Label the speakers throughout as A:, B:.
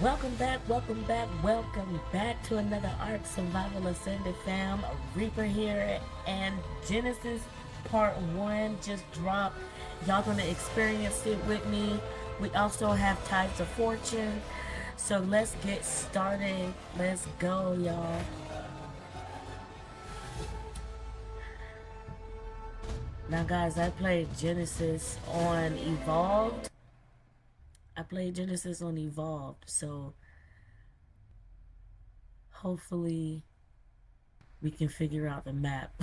A: welcome back to another Ark Survival Ascended fam. Reaper here, and Genesis Part 1 just dropped. Y'all gonna experience it with me. We also have Tides of Fortune. So let's get started. Let's go, y'all. Now guys, I played Genesis on Evolved. So hopefully we can figure out the map.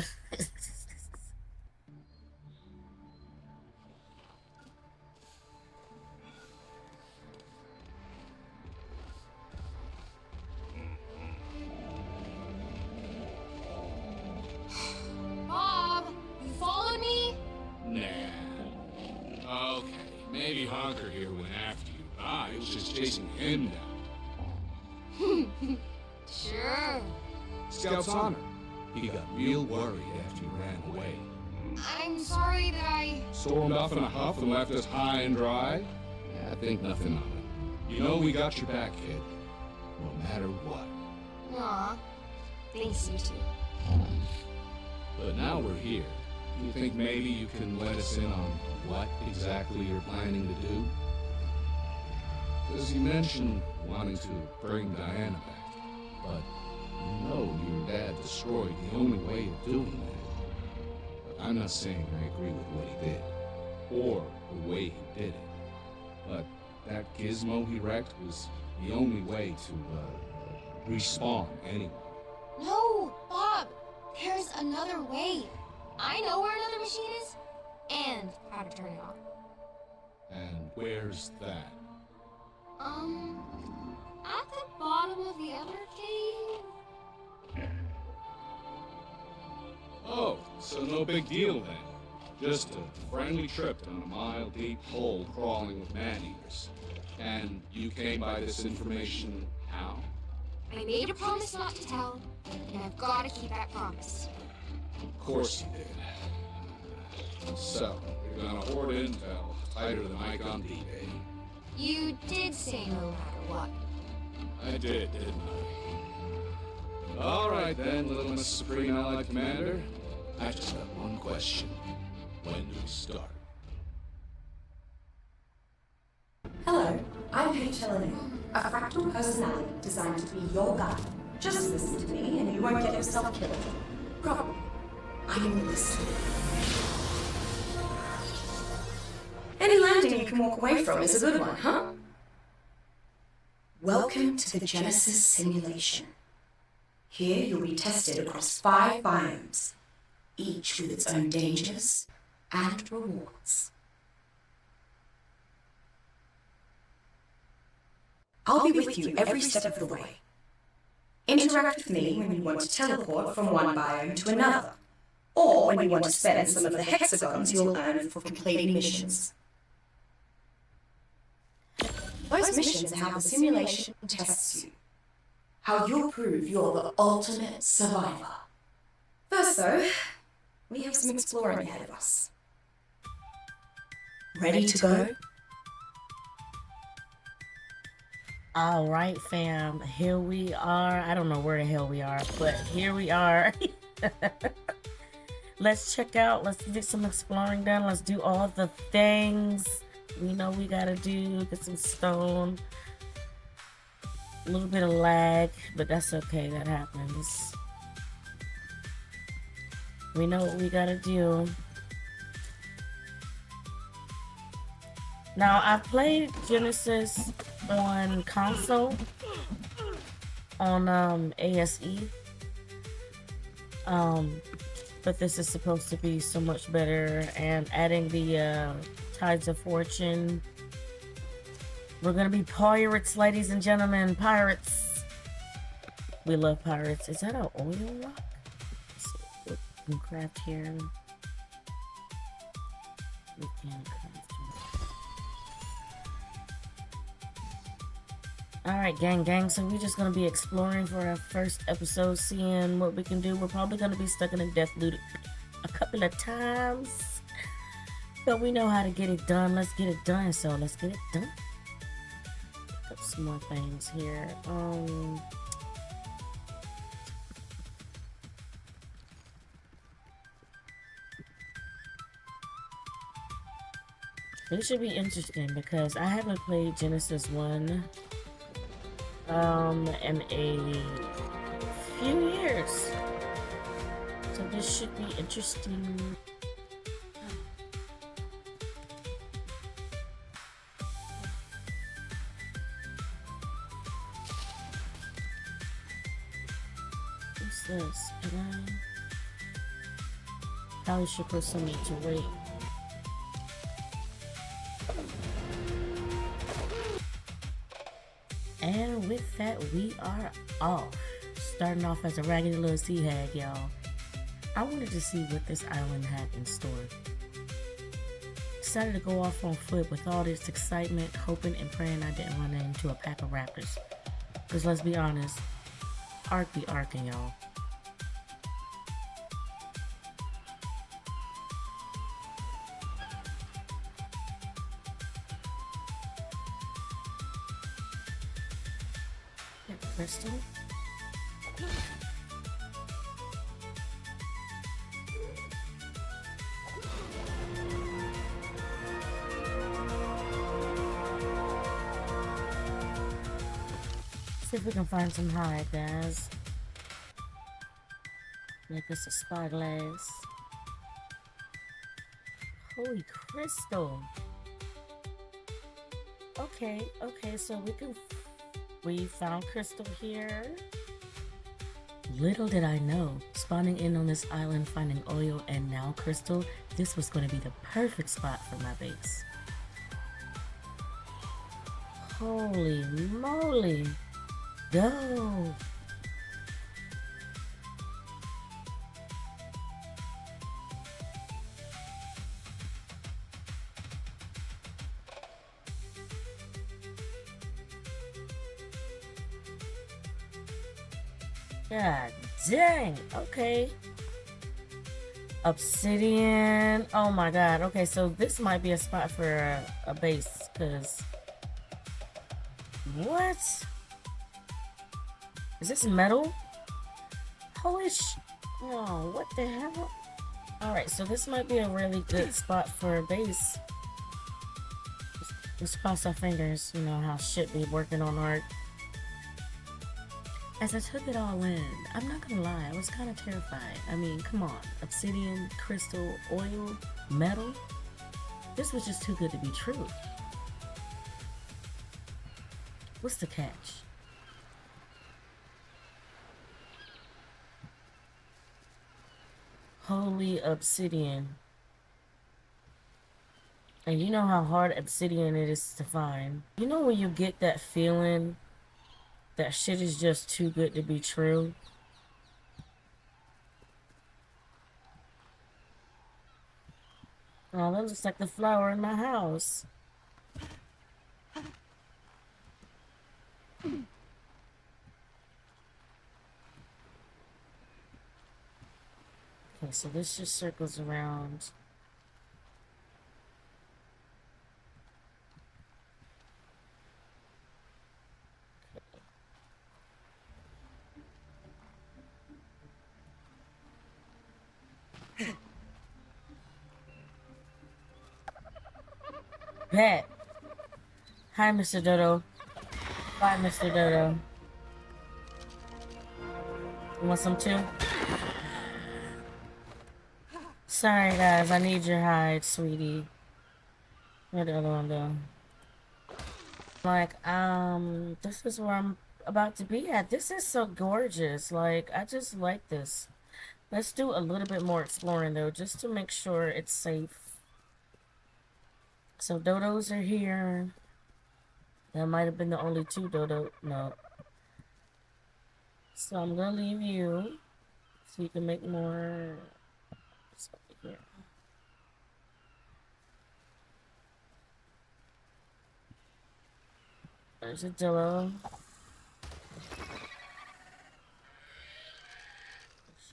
B: Bob, you followed me?
C: Nah. Okay, maybe Honker here went after you. I was just chasing him down.
B: Sure.
C: Scout's honor. He got real worried after you ran away.
B: I'm sorry that I...
C: Stormed off in a huff and left us high and dry? Yeah, I think nothing of it. You know we got your back, kid. No matter what.
B: Aw, thanks you too.
C: But now we're here. You think maybe you can let us in on what exactly you're planning to do? Because you mentioned wanting to bring Diana back, but you know your dad destroyed the only way of doing that. I'm not saying I agree with what he did, or the way he did it, but that gizmo he wrecked was the only way to respawn anyway.
B: No, Bob, there's another way. I know where another machine is, and how to turn it on.
C: And where's that?
B: At the bottom of the other cave?
C: Oh, so no big deal then. Just a friendly trip down a mile-deep hole crawling with man-eaters. And you came by this information how?
B: I made a promise not to tell, and I've got to keep that promise.
C: Of course you did. So, you're gonna hoard intel tighter than Ike on D, eh?
B: You did say no matter what.
C: I did, didn't I? Alright then, little Miss Supreme Allied Commander. I just got one question. When do we start?
D: Hello, I'm HLNA, a fractal personality designed to be your guide. Just listen to me and you won't get yourself killed. Probably. I'm listening. Any landing you can walk away from is a good one, huh? Welcome to the Genesis simulation. Here you'll be tested across 5 biomes, each with its own dangers and rewards. I'll be with you every step of the way. Interact with me when you want to teleport from one biome to another, or when you want to spend some of the hexagons you'll earn for completing missions. Those missions are how the simulation tests you, how you'll prove you're the ultimate survivor. First though, we have some exploring ahead of us. Ready to go?
A: Alright fam, here we are. I don't know where the hell we are, but here we are. Let's get some exploring done. Let's do all the things we know we gotta do. Get some stone. A little bit of lag, but that's okay, that happens. We know what we gotta do. Now, I've played Genesis on console, on ASE, but this is supposed to be so much better, and adding the Tides of Fortune. We're gonna be pirates, ladies and gentlemen, pirates. We love pirates. Is that an oil rock? Let's see what we can craft here. We can craft. Alright, gang, so we're just gonna be exploring for our first episode, seeing what we can do. We're probably gonna be stuck in a death loop a couple of times, but we know how to get it done. Let's get it done, so let's get it done. Pick up some some more things here. This should be interesting because I haven't played Genesis 1 in a few years. So this should be interesting. What's this? Can I probably should put something to wait. And with that, we are off. Starting off as a raggedy little sea hag, y'all. I wanted to see what this island had in store. Decided to go off on foot with all this excitement, hoping and praying I didn't run into a pack of raptors. Because let's be honest, Ark be arcing, y'all. Crystal. See if we can find some hide, guys. Make us a spyglass. Holy crystal. Okay, so we found crystal here. Little did I know, spawning in on this island, finding oil and now crystal, this was going to be the perfect spot for my base. Holy moly. Go! God dang, okay. Obsidian, oh my god, okay, so this might be a spot for a base, because... What? Is this metal? Holy oh, what the hell? Alright, so this might be a really good spot for a base. Just cross our fingers, you know how shit be working on art. As I took it all in, I'm not gonna lie, I was kind of terrified. I mean, come on. Obsidian, crystal, oil, metal. This was just too good to be true. What's the catch? Holy obsidian. And you know how hard obsidian it is to find. You know when you get that feeling that shit is just too good to be true? Oh, that looks like the flower in my house. Okay, so this just circles around. Bet. Hi, Mr. Dodo. Bye, Mr. Dodo. You want some too? Sorry, guys. I need your hide, sweetie. Where'd the other one go? Like, this is where I'm about to be at. This is so gorgeous. Like, I just like this. Let's do a little bit more exploring, though, just to make sure it's safe. So dodos are here. That might have been the only two dodo. No. So I'm gonna leave you so you can make more stuff here. There's a dillo.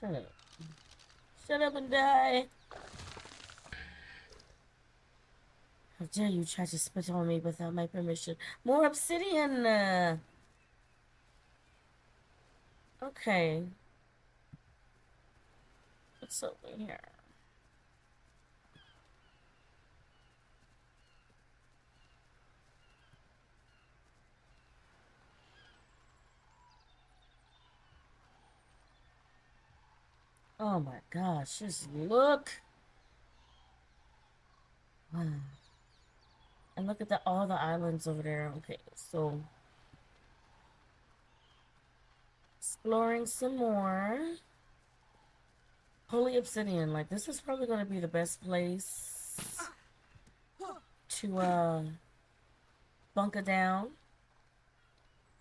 A: Shut up. Shut up and die. How dare you try to spit on me without my permission? More obsidian! Okay. What's over here? Oh my gosh, just look! Wow. And look at all the islands over there. Okay, so exploring some more. Holy Obsidian, like this is probably gonna be the best place to bunker down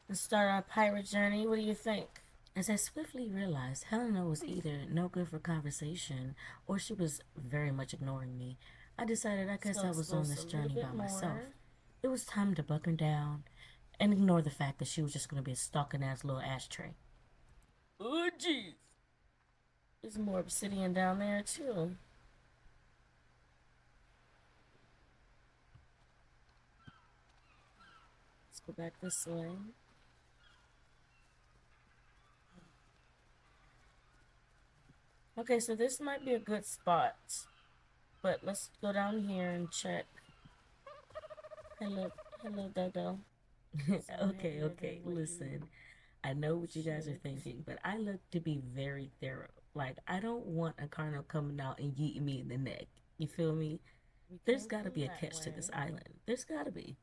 A: and start our pirate journey. What do you think? As I swiftly realized, Helena was either no good for conversation or she was very much ignoring me, I decided I guess I was on this journey by myself. It was time to bunker down and ignore the fact that she was just going to be a stalking ass little ashtray. Oh, jeez. There's more obsidian down there, too. Let's go back this way. Okay, so this might be a good spot. But let's go down here and check. Hello, Dodo. Okay, listen. I know what you guys are thinking, but I look to be very thorough. Like, I don't want a carno coming out and yeeting me in the neck. You feel me? There's gotta be a catch to this island. There's gotta be.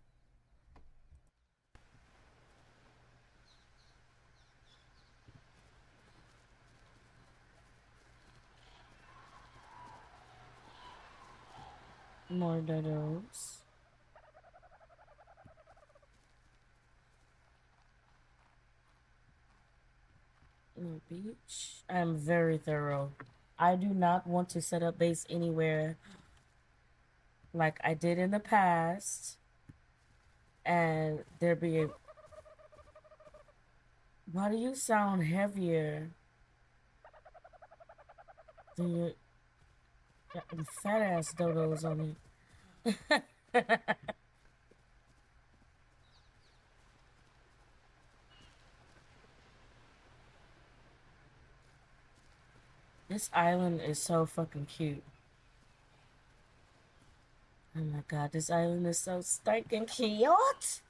A: More dodos. More beach. I'm very thorough. I do not want to set up base anywhere like I did in the past. And there be a... Why do you sound heavier than your fat ass dodos on me? This island is so fucking cute. Oh my god, this island is so stinking cute.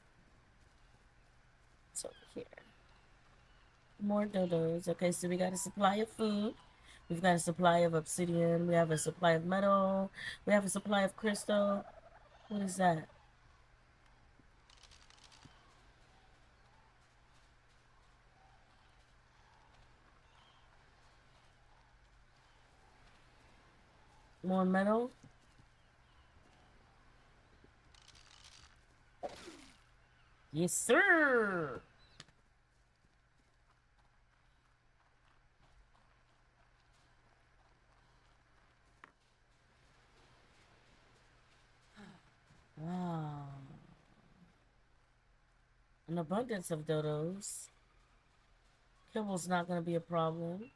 A: It's over here. More dodos. Okay, so we got a supply of food. We've got a supply of obsidian. We have a supply of metal. We have a supply of crystal. What is that? More metal. Yes, sir. Wow. An abundance of dodos. Kibble's not going to be a problem.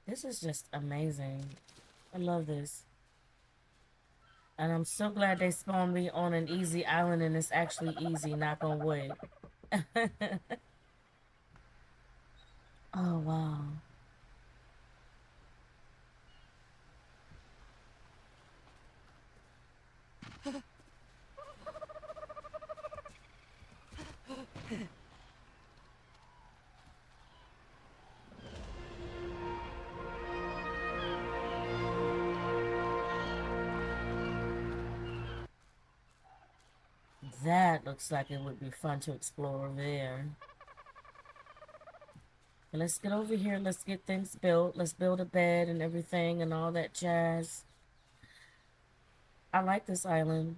A: This is just amazing. I love this. And I'm so glad they spawned me on an easy island and it's actually easy, knock on wood. Oh, wow. That looks like it would be fun to explore over there. Let's get over here. Let's get things built. Let's build a bed and everything and all that jazz. I like this island.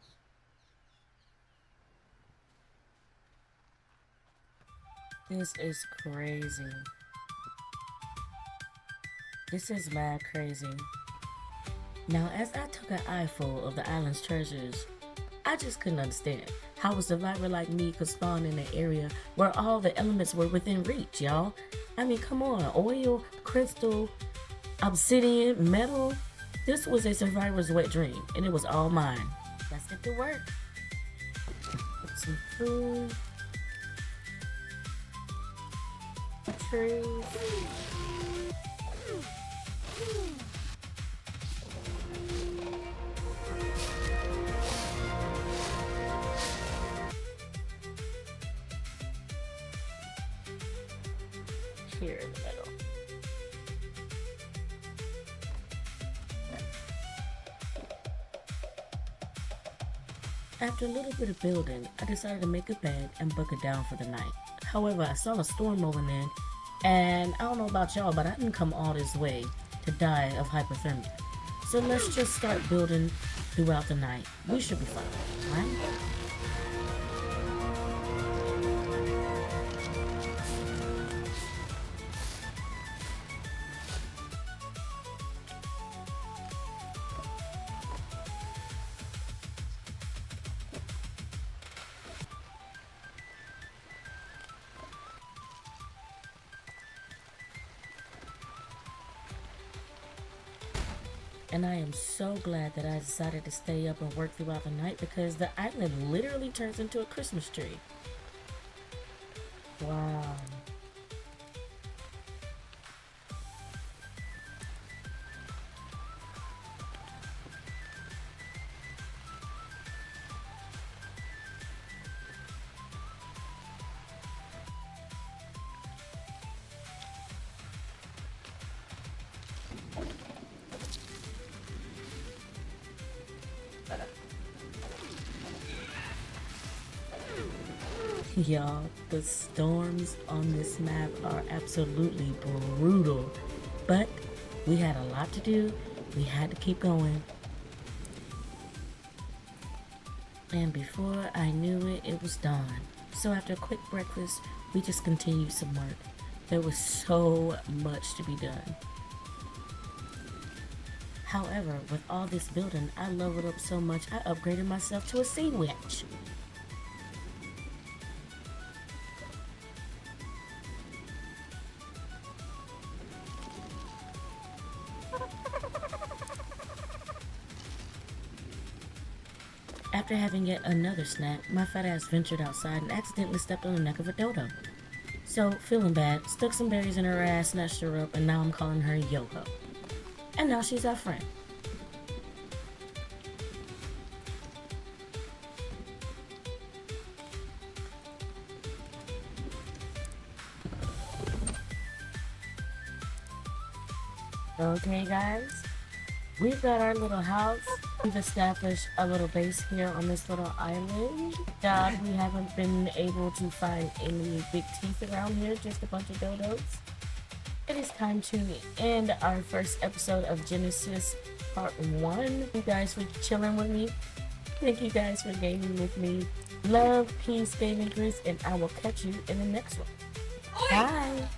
A: This is crazy. This is mad crazy. Now, as I took an eyeful of the island's treasures, I just couldn't understand how a survivor like me could spawn in an area where all the elements were within reach, y'all. I mean, come on, oil, crystal, obsidian, metal. This was a survivor's wet dream, and it was all mine. Let's get to work. Put some food. Trees. Here in the middle. After a little bit of building, I decided to make a bed and buckle down for the night. However, I saw a storm rolling in, and I don't know about y'all, but I didn't come all this way to die of hypothermia. So let's just start building throughout the night. We should be fine, right? And I am so glad that I decided to stay up and work throughout the night because the island literally turns into a Christmas tree. Wow. Y'all, the storms on this map are absolutely brutal, but we had a lot to do. We had to keep going. And before I knew it, it was dawn. So after a quick breakfast, we just continued some work. There was so much to be done. However, with all this building, I leveled up so much, I upgraded myself to a sea witch. After having yet another snack, my fat ass ventured outside and accidentally stepped on the neck of a dodo. So, feeling bad, stuck some berries in her ass, snatched her up, and now I'm calling her Yo-Ho. And now she's our friend. Okay, guys, we've got our little house. We've established a little base here on this little island. We haven't been able to find any big teeth around here, just a bunch of dodos. It is time to end our first episode of Genesis Part 1. Thank you guys for chilling with me. Thank you guys for gaming with me. Love, peace, gaming, grease, and I will catch you in the next one. Bye!